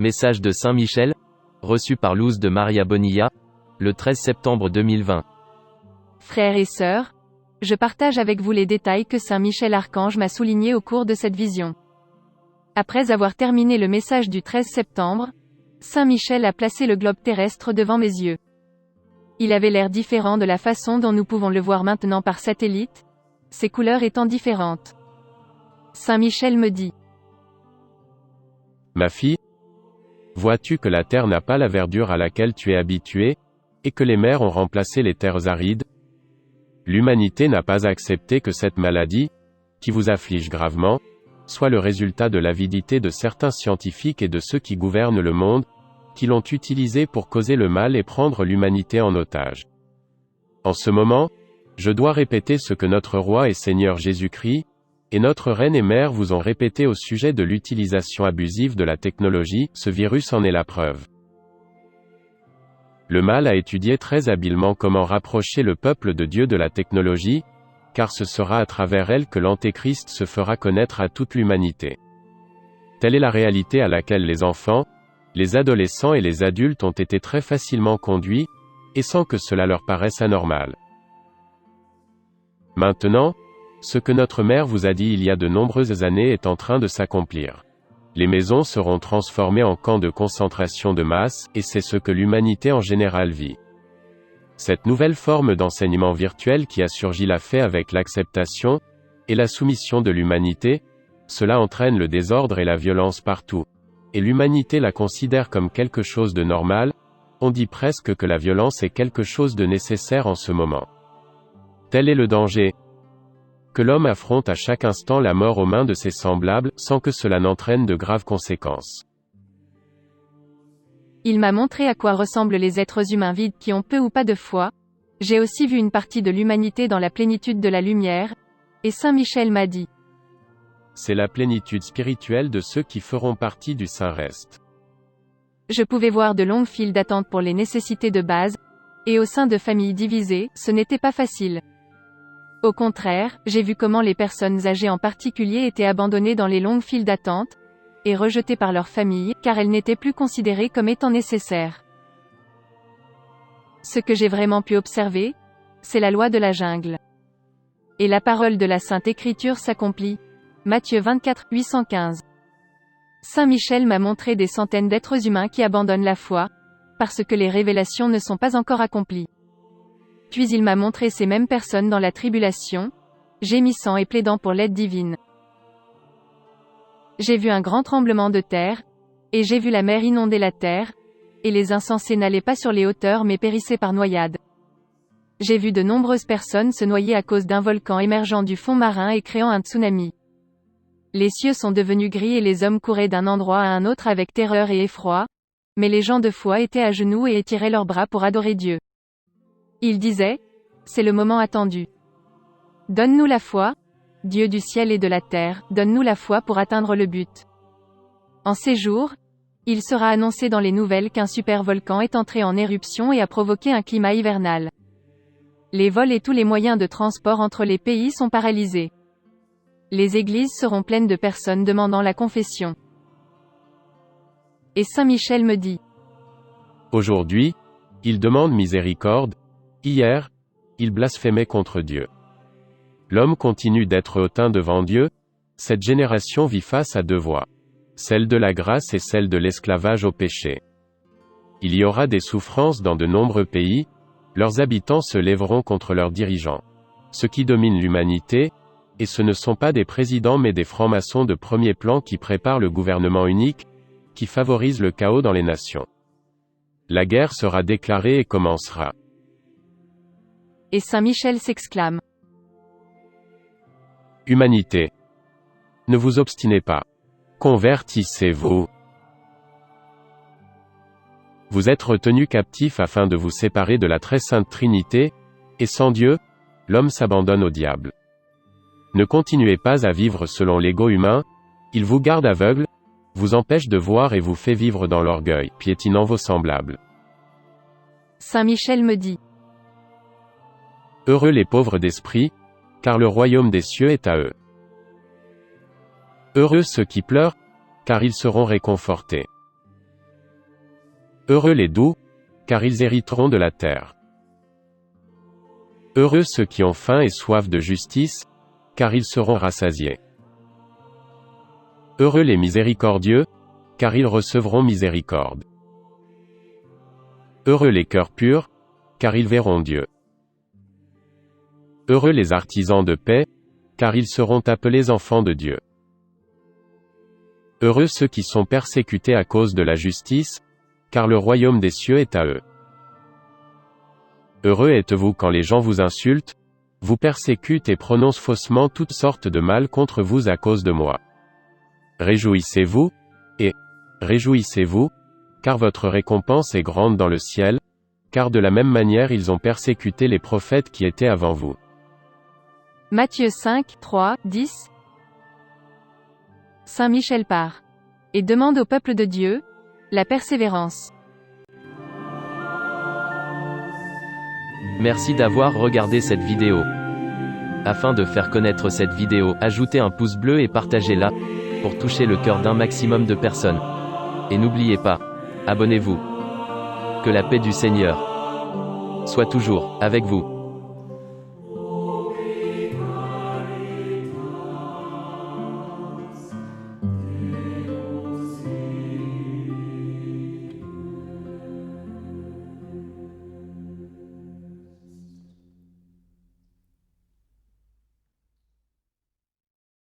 Message de Saint Michel, reçu par Luz de Maria Bonilla, le 13 septembre 2020. Frères et sœurs, je partage avec vous les détails que Saint Michel Archange m'a soulignés au cours de cette vision. Après avoir terminé le message du 13 septembre, Saint Michel a placé le globe terrestre devant mes yeux. Il avait l'air différent de la façon dont nous pouvons le voir maintenant par satellite, ses couleurs étant différentes. Saint Michel me dit: Ma fille, vois-tu que la terre n'a pas la verdure à laquelle tu es habituée, et que les mers ont remplacé les terres arides? L'humanité n'a pas accepté que cette maladie, qui vous afflige gravement, soit le résultat de l'avidité de certains scientifiques et de ceux qui gouvernent le monde, qui l'ont utilisée pour causer le mal et prendre l'humanité en otage. En ce moment, je dois répéter ce que notre Roi et Seigneur Jésus-Christ, et notre Reine et Mère vous ont répété au sujet de l'utilisation abusive de la technologie. Ce virus en est la preuve. Le mal a étudié très habilement comment rapprocher le peuple de Dieu de la technologie, car ce sera à travers elle que l'Antéchrist se fera connaître à toute l'humanité. Telle est la réalité à laquelle les enfants, les adolescents et les adultes ont été très facilement conduits, et sans que cela leur paraisse anormal. Maintenant, ce que notre mère vous a dit il y a de nombreuses années est en train de s'accomplir. Les maisons seront transformées en camps de concentration de masse, et c'est ce que l'humanité en général vit. Cette nouvelle forme d'enseignement virtuel qui a surgi l'a fait avec l'acceptation et la soumission de l'humanité. Cela entraîne le désordre et la violence partout. Et l'humanité la considère comme quelque chose de normal. On dit presque que la violence est quelque chose de nécessaire en ce moment. Tel est le danger. Que l'homme affronte à chaque instant la mort aux mains de ses semblables, sans que cela n'entraîne de graves conséquences. Il m'a montré à quoi ressemblent les êtres humains vides qui ont peu ou pas de foi. J'ai aussi vu une partie de l'humanité dans la plénitude de la lumière, et Saint Michel m'a dit: c'est la plénitude spirituelle de ceux qui feront partie du Saint Reste. Je pouvais voir de longues files d'attente pour les nécessités de base, et au sein de familles divisées, ce n'était pas facile. Au contraire, j'ai vu comment les personnes âgées en particulier étaient abandonnées dans les longues files d'attente, et rejetées par leur famille, car elles n'étaient plus considérées comme étant nécessaires. Ce que j'ai vraiment pu observer, c'est la loi de la jungle. Et la parole de la Sainte Écriture s'accomplit. Matthieu 24, 815. Saint Michel m'a montré des centaines d'êtres humains qui abandonnent la foi, parce que les révélations ne sont pas encore accomplies. Puis il m'a montré ces mêmes personnes dans la tribulation, gémissant et plaidant pour l'aide divine. J'ai vu un grand tremblement de terre, et j'ai vu la mer inonder la terre, et les insensés n'allaient pas sur les hauteurs mais périssaient par noyade. J'ai vu de nombreuses personnes se noyer à cause d'un volcan émergeant du fond marin et créant un tsunami. Les cieux sont devenus gris et les hommes couraient d'un endroit à un autre avec terreur et effroi, mais les gens de foi étaient à genoux et étiraient leurs bras pour adorer Dieu. Ils disaient: c'est le moment attendu. Donne-nous la foi, Dieu du ciel et de la terre, donne-nous la foi pour atteindre le but. En ces jours, il sera annoncé dans les nouvelles qu'un supervolcan est entré en éruption et a provoqué un climat hivernal. Les vols et tous les moyens de transport entre les pays sont paralysés. Les églises seront pleines de personnes demandant la confession. Et Saint Michel me dit: aujourd'hui, ils demandent miséricorde. Hier, ils blasphémaient contre Dieu. L'homme continue d'être hautain devant Dieu. Cette génération vit face à deux voies. Celle de la grâce et celle de l'esclavage au péché. Il y aura des souffrances dans de nombreux pays. Leurs habitants se lèveront contre leurs dirigeants. Ceux qui dominent l'humanité, et ce ne sont pas des présidents mais des francs-maçons de premier plan qui préparent le gouvernement unique, qui favorise le chaos dans les nations. La guerre sera déclarée et commencera. Et Saint Michel s'exclame: humanité, ne vous obstinez pas. Convertissez-vous. Vous êtes retenus captifs afin de vous séparer de la très sainte Trinité, et sans Dieu, l'homme s'abandonne au diable. Ne continuez pas à vivre selon l'ego humain, il vous garde aveugle, vous empêche de voir et vous fait vivre dans l'orgueil, piétinant vos semblables. Saint Michel me dit: heureux les pauvres d'esprit, car le royaume des cieux est à eux. Heureux ceux qui pleurent, car ils seront réconfortés. Heureux les doux, car ils hériteront de la terre. Heureux ceux qui ont faim et soif de justice, car ils seront rassasiés. Heureux les miséricordieux, car ils recevront miséricorde. Heureux les cœurs purs, car ils verront Dieu. Heureux les artisans de paix, car ils seront appelés enfants de Dieu. Heureux ceux qui sont persécutés à cause de la justice, car le royaume des cieux est à eux. Heureux êtes-vous quand les gens vous insultent, vous persécutent et prononcent faussement toutes sortes de mal contre vous à cause de moi. Réjouissez-vous, et réjouissez-vous, car votre récompense est grande dans le ciel, car de la même manière ils ont persécuté les prophètes qui étaient avant vous. Matthieu 5, 3, 10. Saint Michel part. Et demande au peuple de Dieu, la persévérance. Merci d'avoir regardé cette vidéo. Afin de faire connaître cette vidéo, ajoutez un pouce bleu et partagez-la, pour toucher le cœur d'un maximum de personnes. Et n'oubliez pas, abonnez-vous. Que la paix du Seigneur soit toujours avec vous.